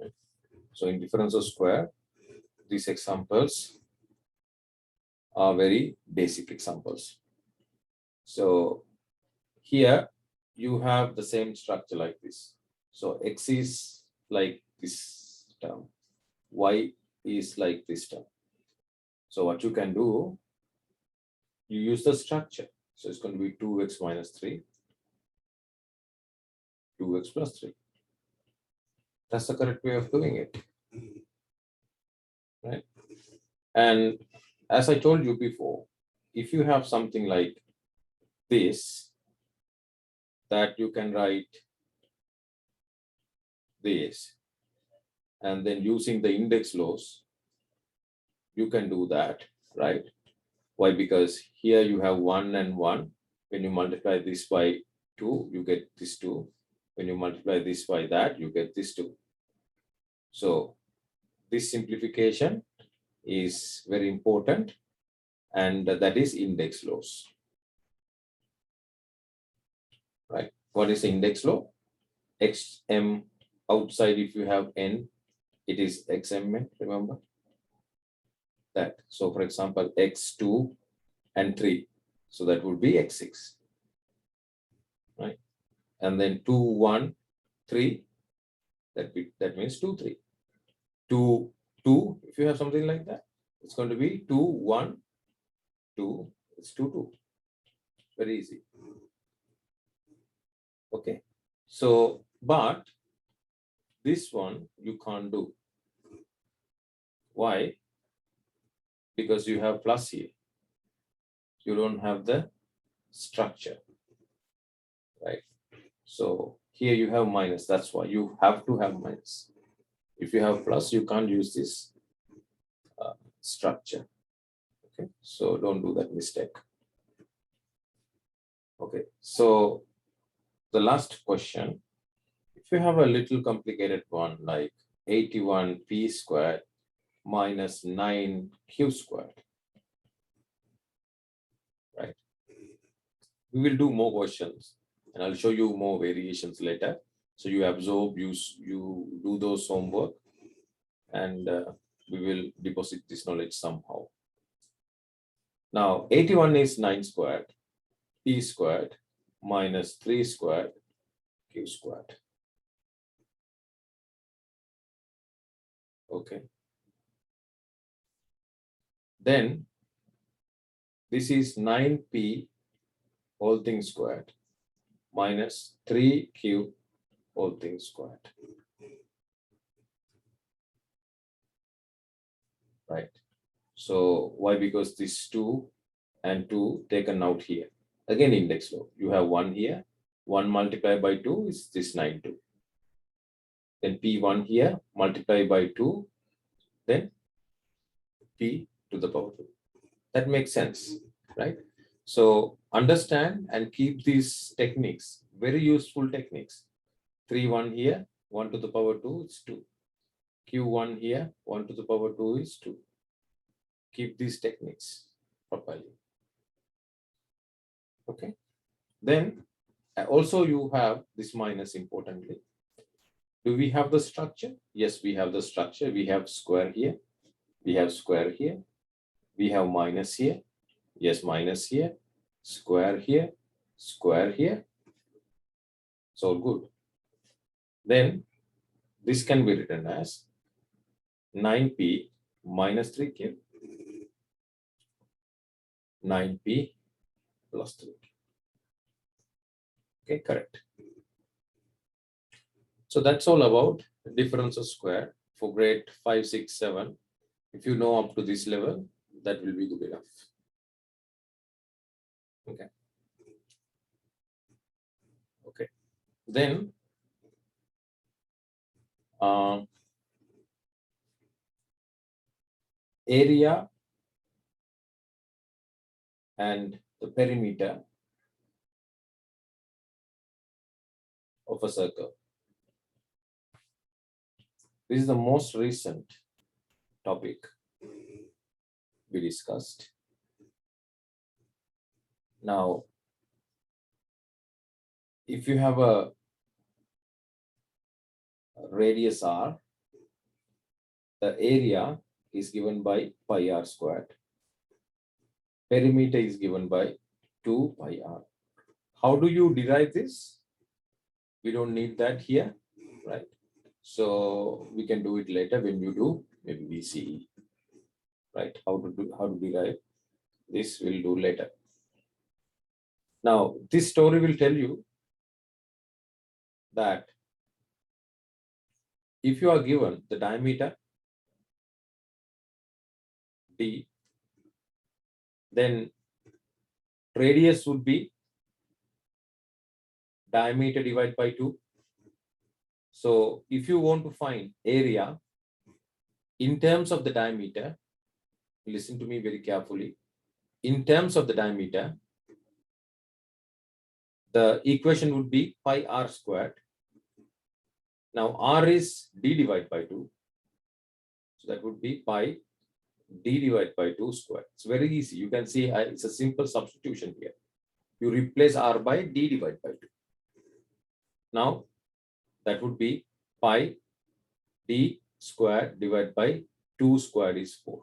Right? So in differential square, these examples are very basic examples. So here you have the same structure like this. So x is like this term, y is like this term. So what you can do, you use the structure. So it's going to be 2x minus 3, 2x plus 3. That's the correct way of doing it. Right? And as I told you before, if you have something like this, that you can write this, and then using the index laws, you can do that, right? Why? Because here you have 1 and 1. When you multiply this by 2, you get this 2. When you multiply this by that, you get this 2. So this simplification is very important, and that is index laws. Right? What is the index law? Xm outside, if you have n, it is xmn, remember that. So for example, x2 and 3, so that would be x6, right? And then 2, 1, 3, that means 2, 3. 2, 2, if you have something like that, it's going to be 2, 1, 2, it's 2, 2. Very easy. Okay. So, but this one you can't do. Why? Because you have plus here. You don't have the structure, right? So here you have minus. That's why you have to have minus. If you have plus, you can't use this structure. Okay, so don't do that mistake. Okay, so the last question, if you have a little complicated one like 81p squared minus 9q squared, right? We will do more questions and I'll show you more variations later. So you absorb, you do those homework, and we will deposit this knowledge somehow. Now 81 is 9 squared, p squared minus 3 squared, q squared. Okay. Then this is 9p whole thing squared minus 3q whole thing squared. Right. So why? Because this 2 and 2 taken out here. Again, index law. You have 1 here. 1 multiplied by 2 is this 9, 2. Then p1 here, multiply by 2, then p to the power 2. That makes sense, right? So understand and keep these techniques, very useful techniques. 3, 1 here, 1 to the power 2 is 2. Q1 here, 1 to the power 2 is 2. Keep these techniques properly. Okay. Then also you have this minus importantly. Do we have the structure? Yes, we have the structure. We have square here. We have square here. We have minus here. Yes, minus here. Square here. Square here. So good. Then this can be written as 9p minus 3q. 9p plus 3. Okay, correct. So that's all about difference of square for grade 5, 6, 7. If you know up to this level, that will be good enough. Okay. Okay. Then area and the perimeter of a circle. This is the most recent topic we discussed. Now, if you have a radius r the area is given by pi r squared. Perimeter is given by 2 pi r. How do you derive this? We don't need that here, right? So we can do it later when you do maybe VCE, right? How to derive this we'll do later. Now this story will tell you that if you are given the diameter d, then radius would be diameter divided by 2. So if you want to find area in terms of the diameter, listen to me very carefully. In terms of the diameter, the equation would be pi r squared. Now r is d divided by 2. So that would be pi d divided by 2 squared. It's very easy. You can see it's a simple substitution here. You replace r by d divided by 2. Now that would be pi d squared divided by 2 squared is 4.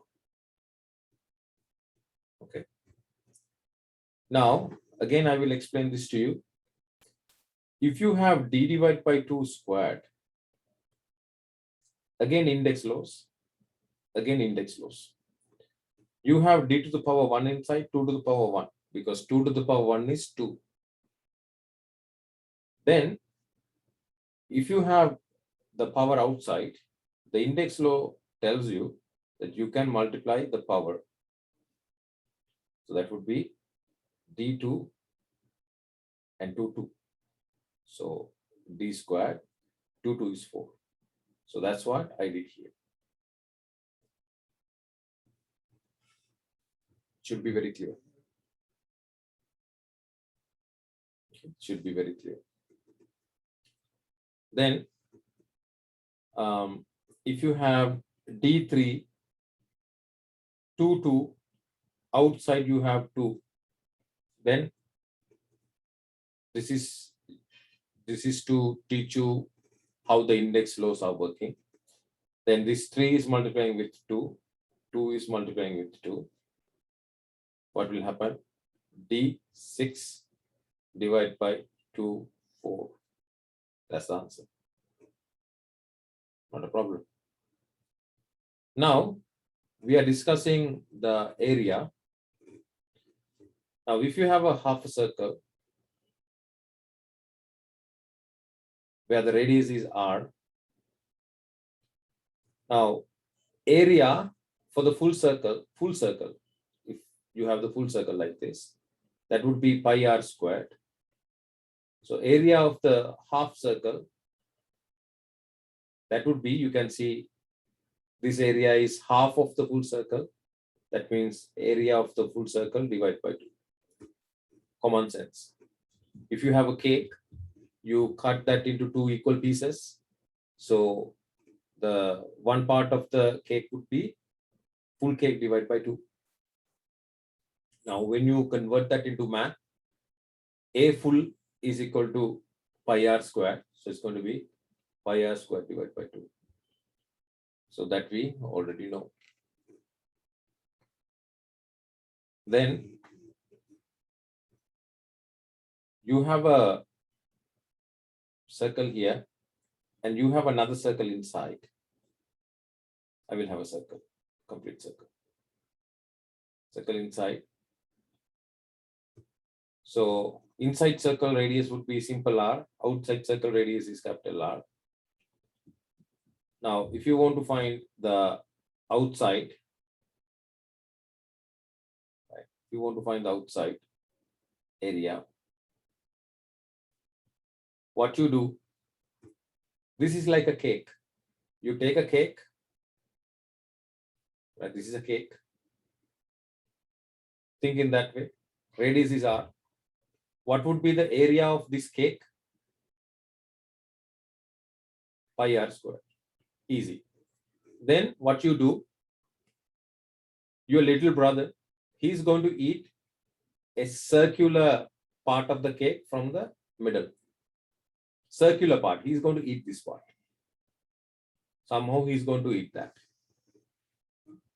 Okay. Now again I will explain this to you. If you have d divided by 2 squared, again index laws, you have d to the power 1 inside, 2 to the power 1, because 2 to the power 1 is 2. Then if you have the power outside, the index law tells you that you can multiply the power. So that would be d2 and 2, 2. So d squared, 2, 2 is 4. So that's what I did here. Should be very clear. Should be very clear. Then if you have d3, 2, 2, outside you have 2, then this is to teach you how the index laws are working. Then this 3 is multiplying with 2, 2 is multiplying with 2. What will happen? D6 divided by 2, 4. That's the answer. Not a problem. Now we are discussing the area. Now if you have a half a circle where the radius is r, now area for the full circle, if you have the full circle like this, that would be pi r squared. So area of the half circle, that would be, you can see this area is half of the full circle. That means area of the full circle divided by 2. Common sense. If you have a cake, you cut that into 2 equal pieces. So the one part of the cake would be full cake divided by 2. Now when you convert that into math, a full is equal to pi r squared. So it's going to be pi r squared divided by 2. So that we already know. Then you have a circle here and you have another circle inside. I will have a circle, complete circle. Circle inside. So inside circle radius would be simple r, outside circle radius is capital R. Now, if you want to find the outside, right, if you want to find the outside area, what you do, this is like a cake. You take a cake, right? This is a cake. Think in that way. Radius is r. What would be the area of this cake? Pi r squared. Easy. Then what you do, your little brother, he's going to eat a circular part of the cake from the middle. Circular part, he's going to eat this part. Somehow he's going to eat that.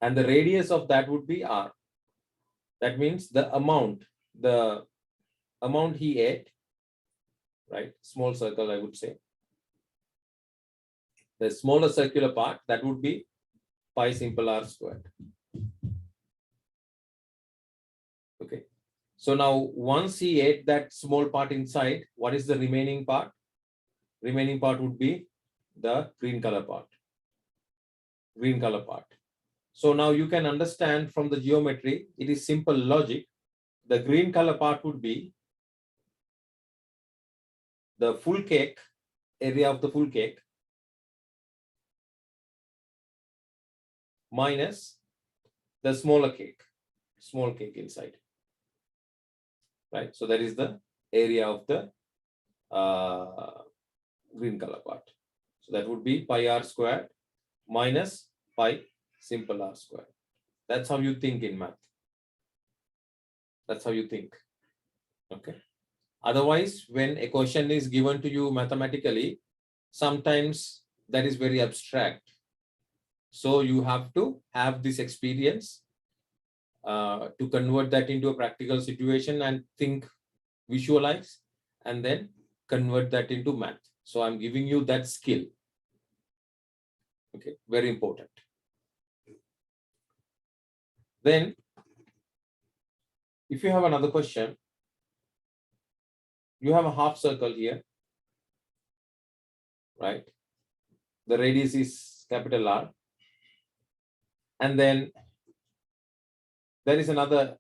and the radius of that would be r. That means the amount he ate, right? Small circle, I would say. The smaller circular part, that would be pi simple r squared. Okay. So now once he ate that small part inside, what is the remaining part? Remaining part would be the green color part. Green color part. So now you can understand from the geometry, it is simple logic. The green color part would be the full cake, area of the full cake, minus the smaller cake, small cake inside. Right. So that is the area of the green color part. So that would be pi r squared minus pi simple r squared. That's how you think in math. That's how you think. Okay. Otherwise, when a question is given to you mathematically, sometimes that is very abstract. So you have to have this experience to convert that into a practical situation and think, visualize, and then convert that into math. So I'm giving you that skill. Okay, very important. Then, if you have another question, you have a half circle here, right? The radius is capital R. And then there is another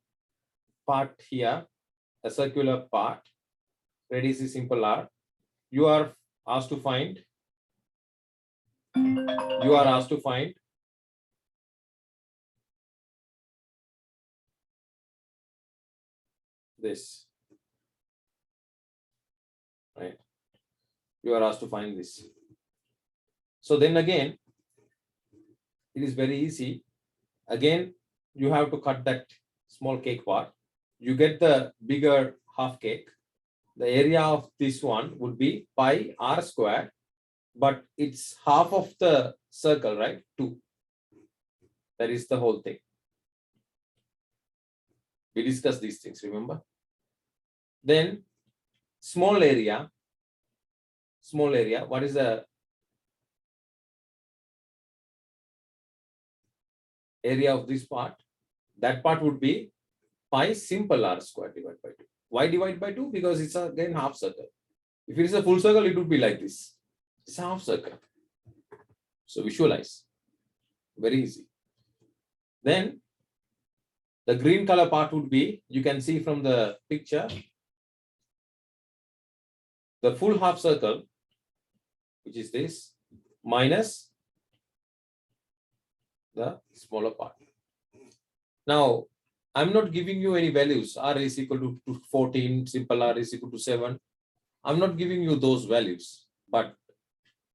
part here, a circular part, radius is simple r. You are asked to find this, right? You are asked to find this. So then again, it is very easy. Again, you have to cut that small cake part. You get the bigger half cake. The area of this one would be pi r squared, but it's half of the circle, right? 2. That is the whole thing. We discussed these things, remember? Then small area, what is the area of this part? That part would be pi simple r squared divided by 2. Why divide by 2? Because it's again half circle. If it is a full circle, it would be like this. It's a half circle. So visualize. Very easy. Then the green color part would be, you can see from the picture, the full half circle, which is this, minus the smaller part. Now, I'm not giving you any values. R is equal to 14, simple R is equal to 7. I'm not giving you those values. But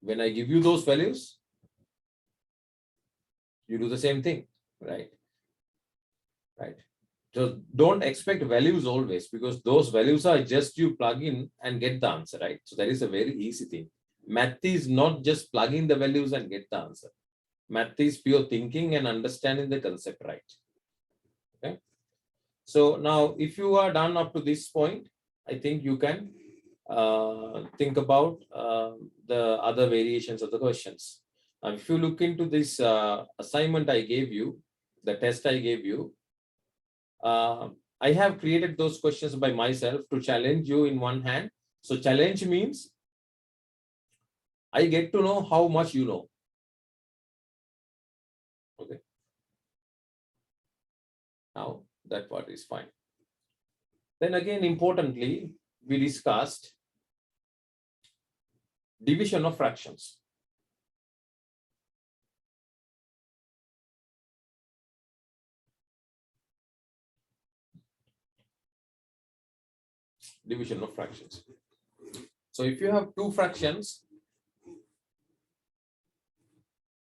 when I give you those values, you do the same thing, right? Right. So don't expect values always, because those values are just you plug in and get the answer, right? So that is a very easy thing. Math is not just plug in the values and get the answer. Math is pure thinking and understanding the concept, right? Okay. So now, if you are done up to this point, I think you can think about the other variations of the questions. If you look into this assignment I gave you, the test I gave you, I have created those questions by myself to challenge you in one hand. So challenge means I get to know how much you know. Okay. Now that part is fine. Then again, importantly, we discussed division of fractions. Division of fractions. So if you have two fractions,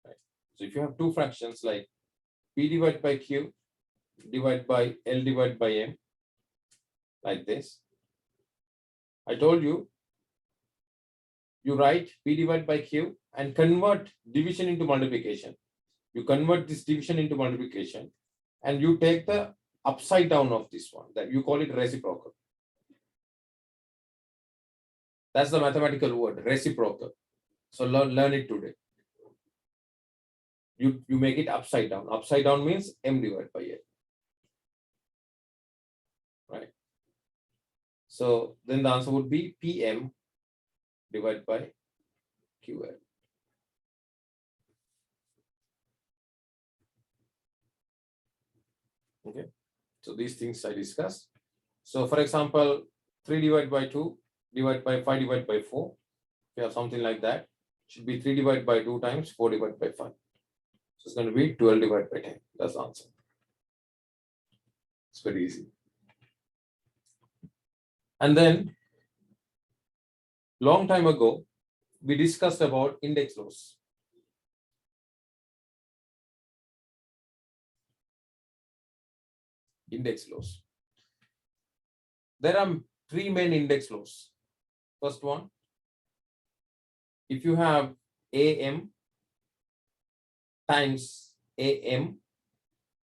right? So if you have two fractions like P divided by Q divided by L divided by M, like this, I told you, you write P divided by Q and convert division into multiplication. You convert this division into multiplication and you take the upside down of this one, that you call it reciprocal. That's the mathematical word, reciprocal. So learn it today. You make it upside down. Upside down means m divided by n. Right? So then the answer would be Pm divided by Qm. Okay. So these things I discussed. So for example, 3 divided by 2 divided by 5 divided by 4. If you have something like that, it should be 3 divided by 2 times 4 divided by 5. So it's going to be 12 divided by 10. That's the answer. It's very easy. And then, long time ago, we discussed about index laws. Index laws. There are 3 main index laws. First one, if you have AM times AM,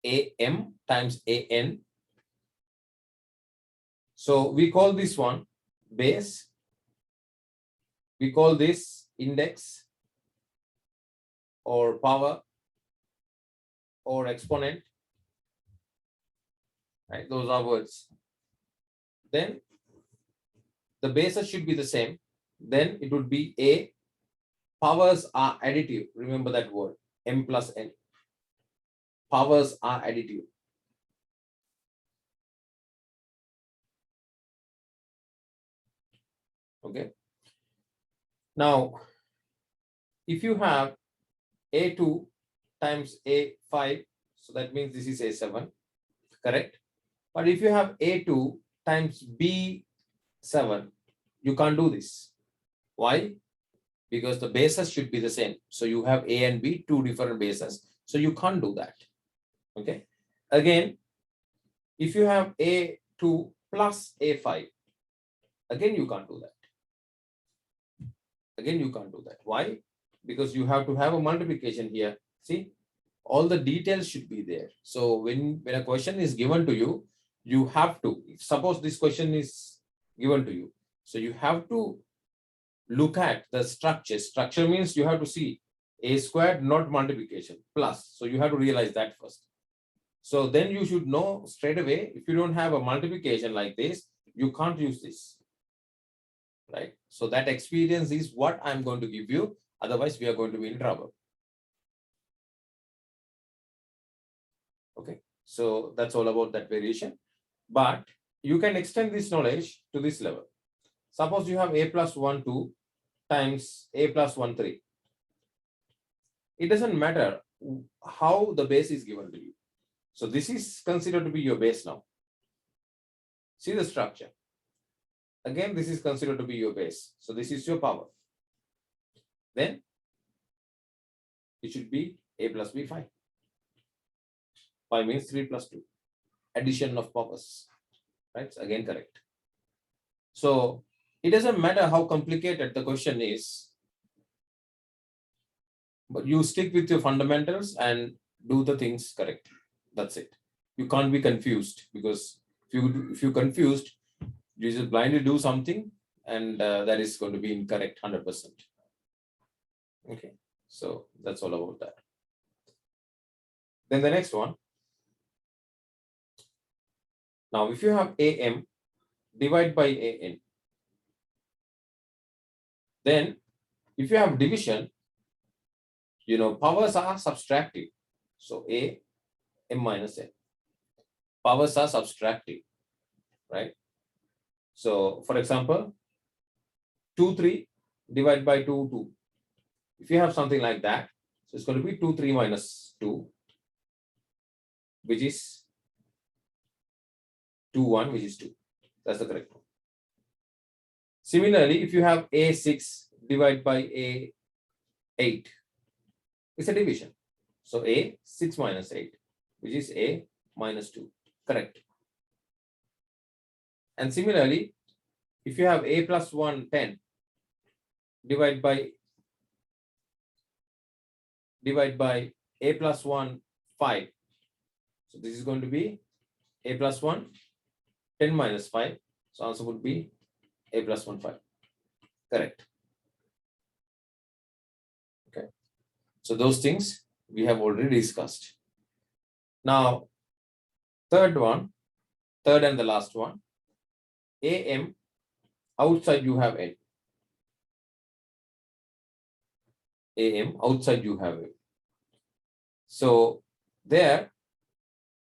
AM times AN. So we call this one base. We call this index or power or exponent. Right? Those are words. Then the bases should be the same. Then it would be A. Powers are additive. Remember that word, M plus N. Powers are additive. Okay. Now, if you have A2 times A5, so that means this is A7, correct? But if you have A2 times B7, you can't do this. Why? Because the bases should be the same. So you have A and B, 2 different bases. So you can't do that. Okay. Again, if you have A2 plus A5, again, you can't do that. Again, you can't do that. Why? Because you have to have a multiplication here. See, all the details should be there. So when a question is given to you, you have to, suppose this question is given to you. So you have to look at the structure. Structure means you have to see A squared, not multiplication, plus. So you have to realize that first. So then you should know straight away, if you don't have a multiplication like this, you can't use this. Right? So that experience is what I'm going to give you. Otherwise, we are going to be in trouble. Okay. So that's all about that variation. But you can extend this knowledge to this level. Suppose you have A plus 1, 2 times A plus 1, 3. It doesn't matter how the base is given to you. So this is considered to be your base now. See the structure. Again, this is considered to be your base. So this is your power. Then it should be A plus B, 5. 5 means 3 plus 2. Addition of powers. Right? So again, correct. So it doesn't matter how complicated the question is, but you stick with your fundamentals and do the things correct. That's it. You can't be confused, because if you're confused, you just blindly do something and that is going to be incorrect 100%. Okay, so that's all about that. Then the next one. Now, if you have AM divide by AN, then if you have division, powers are subtractive. So A, M minus N. Powers are subtractive, right? So for example, 2, 3 divided by 2, 2. If you have something like that, so it's going to be 2, 3 minus 2, which is 2, 1, which is 2. That's the correct one. Similarly, if you have A6 divided by A8, it's a division. So A, 6 minus 8, which is A minus 2. Correct. And similarly, if you have A plus 1, 10, divide by a plus 1, 5. So this is going to be a plus 1, 10 minus 5. So answer would be a plus 1, 5. Correct. Okay. So those things we have already discussed. Now, third and the last one, AM, outside you have N. AM, outside you have N. So there,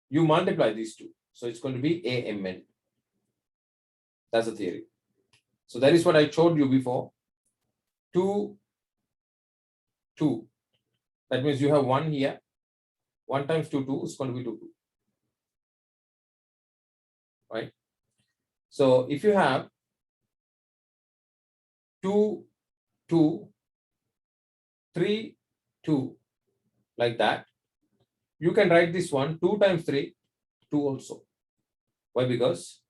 you multiply these two. So it's going to be AMN. That's the theory. So that is what I showed you before. 2, 2. That means you have 1 here. 1 times 2, 2 is going to be 2, 2. Right? So if you have 2, 2, 3, 2, like that, you can write this one 2 times 3, 2 also. Why? Because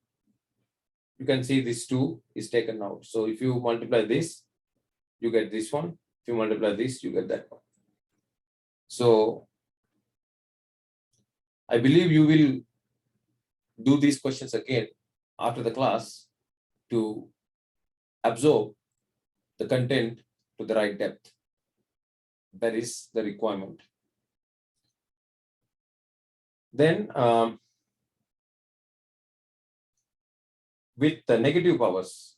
you can see this 2 is taken out. So if you multiply this, you get this one. If you multiply this, you get that one. So I believe you will do these questions again after the class to absorb the content to the right depth. That is the requirement. Then with the negative powers,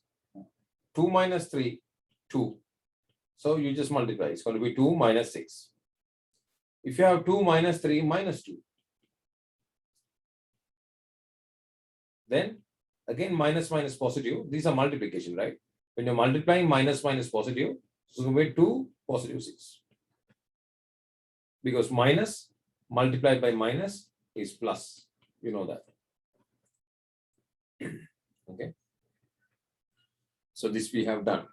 2 minus 3, 2. So you just multiply. It's going to be 2 minus 6. If you have 2 minus 3 minus 2, then again minus minus positive. These are multiplication, right? When you're multiplying minus minus positive, so it's going to be 2 positive 6. Because minus multiplied by minus is plus. You know that. Okay. So this we have done.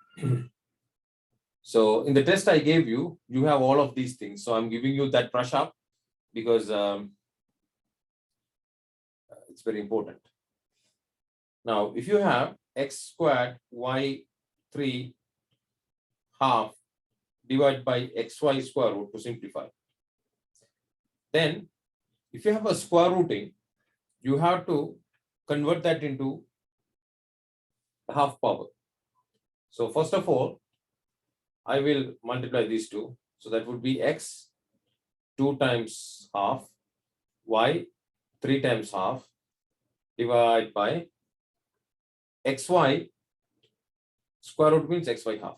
So in the test I gave you, you have all of these things. So I'm giving you that brush up because it's very important. Now, if you have x squared y3 half divided by xy square root to simplify, then if you have a square rooting, you have to convert that into half power. So first of all, I will multiply these two. So that would be x 2 times half, y 3 times half, divided by xy square root means xy half.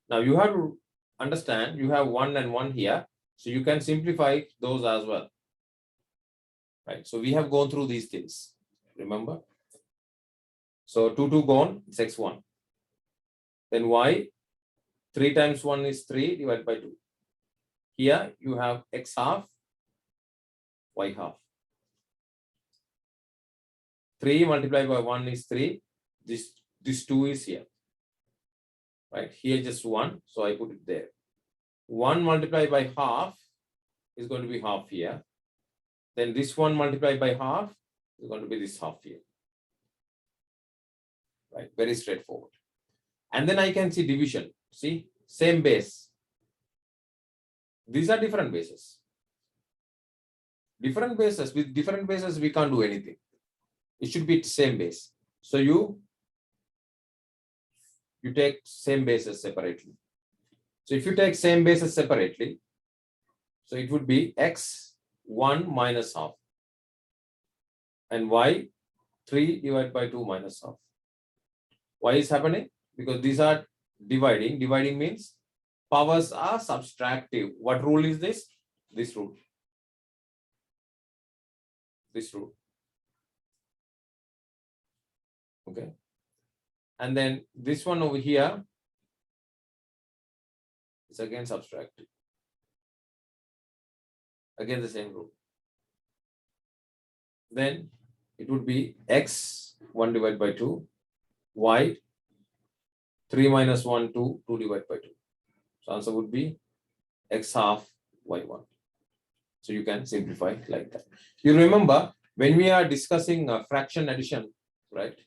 Now you have to understand you have 1 and 1 here. So you can simplify those as well. Right. So we have gone through these things. Remember? So 2, 2 gone, it's x1. Then y 3 times 1 is 3 divided by 2. Here you have x half, y half. 3 multiplied by 1 is 3. This 2 is here. Right? Here just 1. So I put it there. 1 multiplied by half is going to be half here. Then this 1 multiplied by half is going to be this half here. Right? Very straightforward. And then I can see division. See? Same base. These are different bases. Different bases. With different bases, we can't do anything. It should be same base. So you take same bases separately. So if you take same bases separately, so it would be x1 minus half and y3 divided by 2 minus half. Why is happening? Because these are dividing. Dividing means powers are subtractive. What rule is this? This rule. This rule. Okay. And then this one over here is again subtractive. Again the same rule. Then it would be x1 divided by 2, y 3 minus 1, 2, 2 divided by 2. So answer would be x half, y1. So you can simplify like that. You remember when we are discussing fraction addition, right?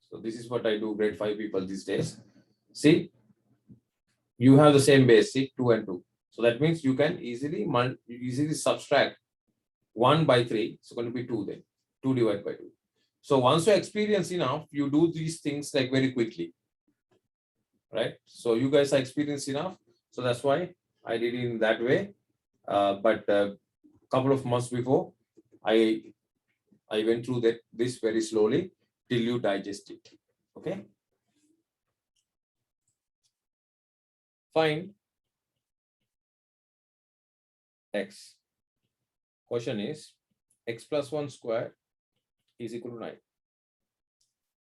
So this is what I do grade 5 people these days. See, you have the same base, see, 2 and 2. So that means you can easily subtract 1 by 3. It's going to be 2 then. 2 divided by 2. So once you experience enough, you do these things like very quickly. Right? So you guys are experienced enough. So that's why I did it in that way. But a couple of months before, I went through this very slowly till you digest it. Okay. Find x. Question is x plus 1 squared is equal to 9.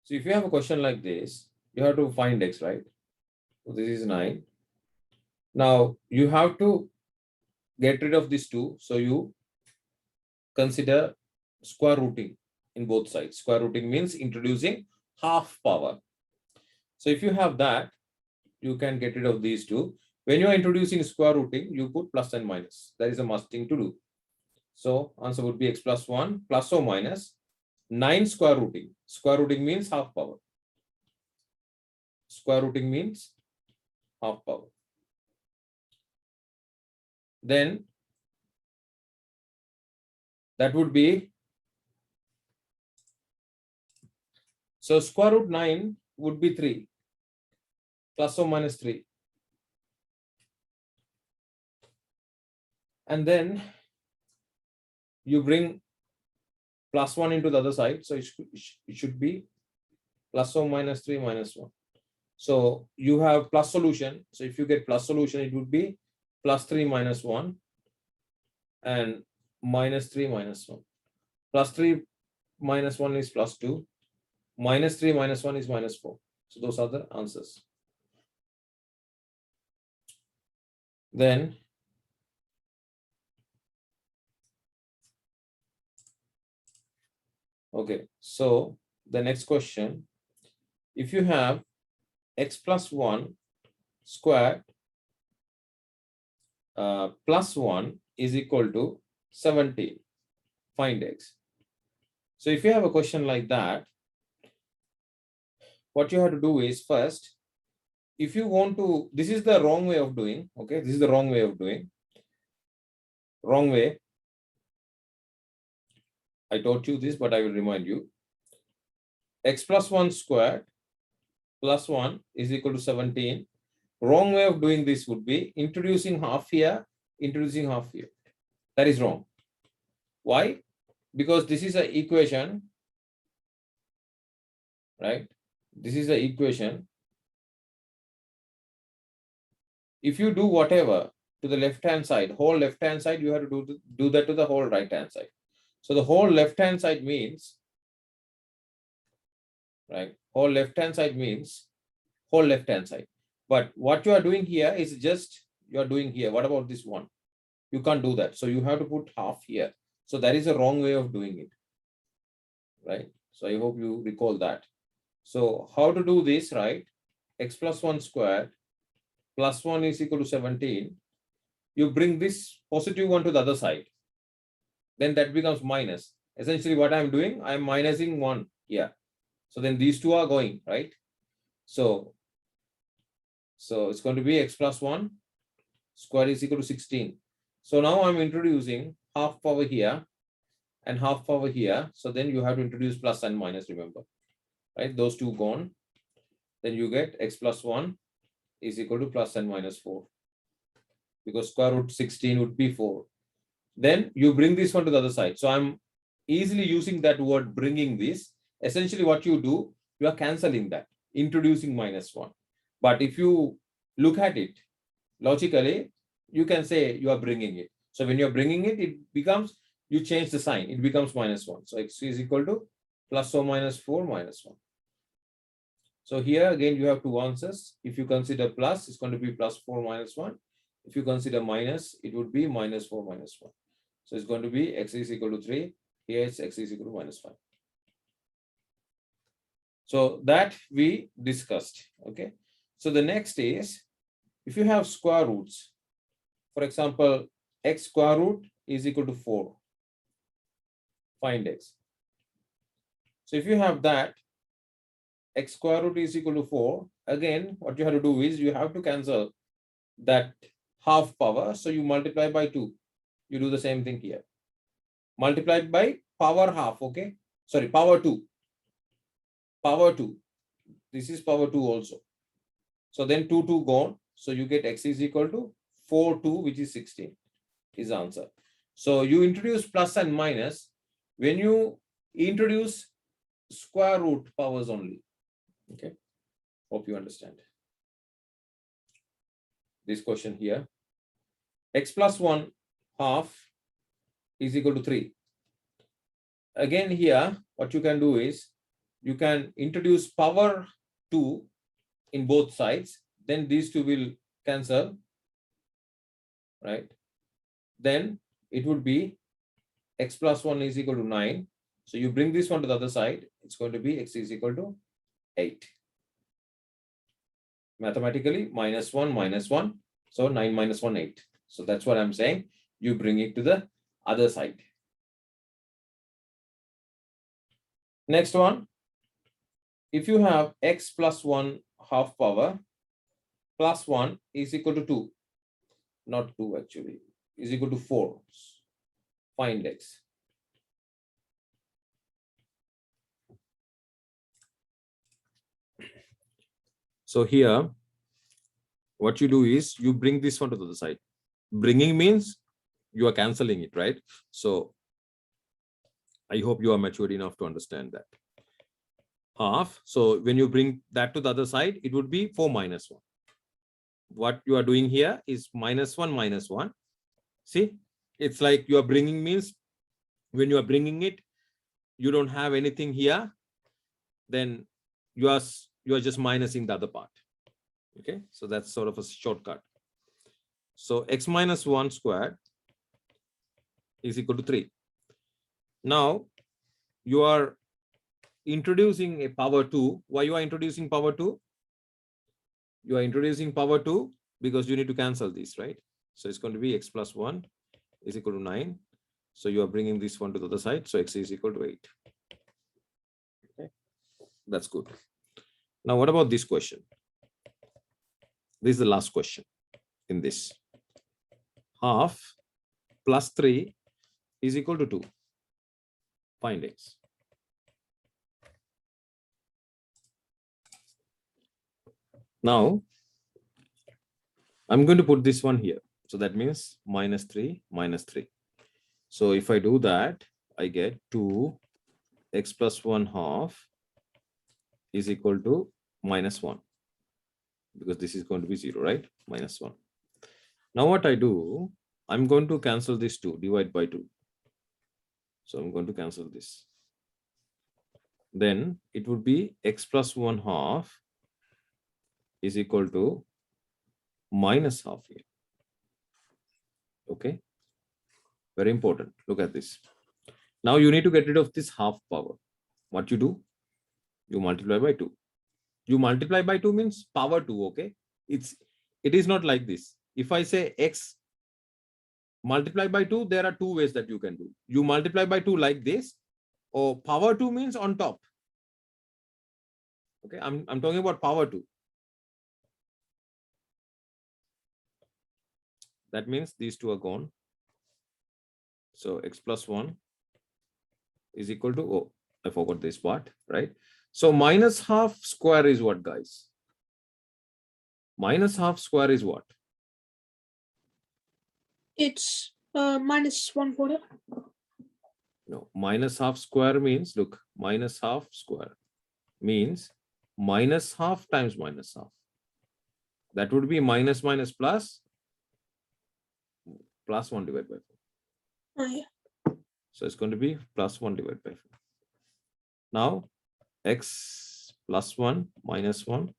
So if you have a question like this, you have to find x, right? So this is 9. Now you have to get rid of these 2. So you consider square rooting in both sides. Square rooting means introducing half power. So if you have that, you can get rid of these 2. When you are introducing square rooting, you put plus and minus. That is a must thing to do. So answer would be x plus 1 plus or minus 9 square rooting. Square rooting means half power. Square rooting means half power. Then that would be, so square root 9 would be 3 plus or minus 3. And then you bring plus 1 into the other side. So it should be plus or minus 3 minus 1. So you have plus solution. So if you get plus solution, it would be plus 3 minus 1 and minus 3 minus 1. Plus 3 minus 1 is plus 2. Minus 3 minus 1 is minus 4. So those are the answers. Then okay, so the next question, if you have x plus 1 squared plus 1 is equal to 17, find x. So if you have a question like that, what you have to do is first, if you want to, this is the wrong way of doing, okay, this is the wrong way of doing, wrong way. I taught you this, but I will remind you. X plus 1 squared plus 1 is equal to 17. Wrong way of doing this would be introducing half here, introducing half here. That is wrong. Why? Because this is an equation, right? This is the equation. If you do whatever to the left-hand side, whole left-hand side, you have to do that to the whole right-hand side. So the whole left-hand side means, right? Whole left-hand side means whole left-hand side. But what you are doing here is just, you are doing here. What about this one? You can't do that. So you have to put half here. So that is a wrong way of doing it, right? So I hope you recall that. So how to do this, right? X plus 1 squared plus 1 is equal to 17. You bring this positive one to the other side. Then that becomes minus. Essentially what I'm doing, I'm minusing 1 here. So then these 2 are going, right? So it's going to be x plus 1 square is equal to 16. So now I'm introducing half power here and half power here. So then you have to introduce plus and minus, remember, right? Those 2 gone. Then you get x plus 1 is equal to plus and minus 4. Because square root 16 would be 4. Then you bring this one to the other side. So I'm easily using that word bringing this. Essentially what you do, you are cancelling that, introducing minus 1. But if you look at it logically, you can say you are bringing it. So when you're bringing it, it becomes, you change the sign, it becomes minus 1. So x is equal to plus or minus 4 minus 1. So here again, you have 2 answers. If you consider plus, it's going to be plus 4 minus 1. If you consider minus, it would be minus 4 minus 1. So it's going to be x is equal to 3. Here it's x is equal to minus 5. So that we discussed. Okay. So the next is, if you have square roots, for example, x square root is equal to 4. Find x. So if you have that, x square root is equal to 4. Again, what you have to do is you have to cancel that half power. So you multiply by 2. You do the same thing here. Multiplied by power half, okay? Sorry, power 2. Power 2. This is power 2 also. So then 2 gone. So you get x is equal to 4 2, which is 16 is the answer. So you introduce plus and minus when you introduce square root powers only. Okay. Hope you understand. This question here. X plus 1 half is equal to 3. Again here, what you can do is you can introduce power 2 in both sides. Then these two will cancel, right? Then it would be x plus 1 is equal to 9. So you bring this one to the other side. It's going to be x is equal to 8. Mathematically, minus 1. So 9 minus 1, 8. So that's what I'm saying. You bring it to the other side. Next one. If you have x plus 1 half power plus 1 is equal to 2. Not 2 actually. Is equal to 4. Find x. So here, what you do is you bring this one to the other side. Bringing means you are canceling it, right? So I hope you are matured enough to understand that. Half. So when you bring that to the other side, it would be 4 minus 1. What you are doing here is minus 1. See, it's like you are bringing means when you are bringing it, you don't have anything here, then you are just minusing the other part. Okay, so that's sort of a shortcut. So x minus 1 squared is equal to 3. Now you are introducing a power 2. Why you are introducing power 2? You are introducing power 2 because you need to cancel this, right? So it's going to be x plus 1 is equal to 9. So you are bringing this one to the other side. So x is equal to 8. Okay, that's good. Now, what about this question? This is the last question in this. Half plus 3 is equal to 2. Find x. Now, I'm going to put this one here. So that means minus 3, minus 3. So if I do that, I get 2 x plus 1 half is equal to minus 1. Because this is going to be 0, right? Minus 1. Now what I do, I'm going to cancel this 2, divide by 2. So I'm going to cancel this. Then it would be x plus 1 half is equal to minus half here. Okay. Very important. Look at this. Now you need to get rid of this half power. What you do? You multiply by 2. You multiply by 2 means power 2, okay? It is not like this. If I say x multiply by 2, there are two ways that you can do. You multiply by 2 like this, or power 2 means on top. Okay, I'm talking about power 2. That means these two are gone. So x plus 1 is equal to, oh, I forgot this part, right? So minus half square is what, guys? Minus half square is what? It's minus 1/4. No, minus half square means, look, minus half square means minus half times minus half. That would be minus minus plus 1 divided by 4. Oh, yeah. So it's going to be plus 1 divided by 4. Now x plus 1 minus 1,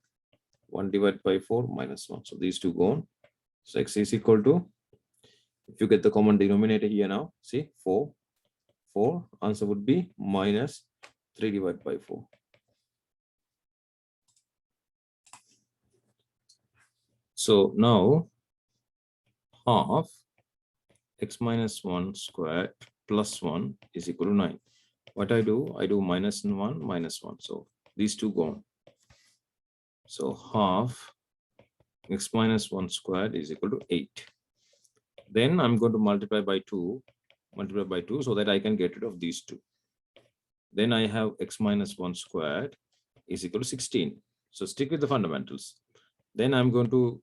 1 divided by 4 minus 1. So these two go on. So x is equal to, if you get the common denominator here now, see 4. Answer would be minus 3 divided by 4. So now half x minus 1 squared plus 1 is equal to 9. What I do minus 1 minus 1. So these two go on. So half x minus 1 squared is equal to 8. Then I'm going to multiply by 2 so that I can get rid of these two. Then I have x minus 1 squared is equal to 16. So stick with the fundamentals. Then I'm going to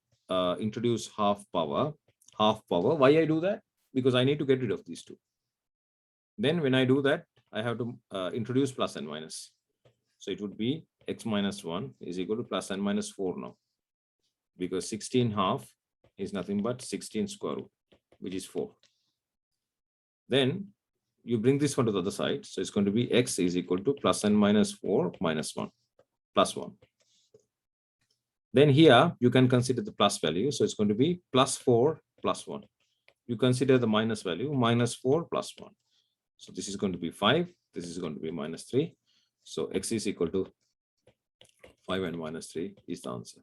introduce half power. Why I do that? Because I need to get rid of these two. Then when I do that, I have to introduce plus and minus. So it would be x minus 1 is equal to plus and minus 4 now. Because 16 half is nothing but 16 square root, which is 4. Then you bring this one to the other side. So it's going to be x is equal to plus and minus 4 minus 1 plus 1. Then here you can consider the plus value. So it's going to be plus 4 plus 1. You consider the minus value minus 4 plus 1. So this is going to be 5. This is going to be minus 3. So x is equal to 5 and minus 3 is the answer.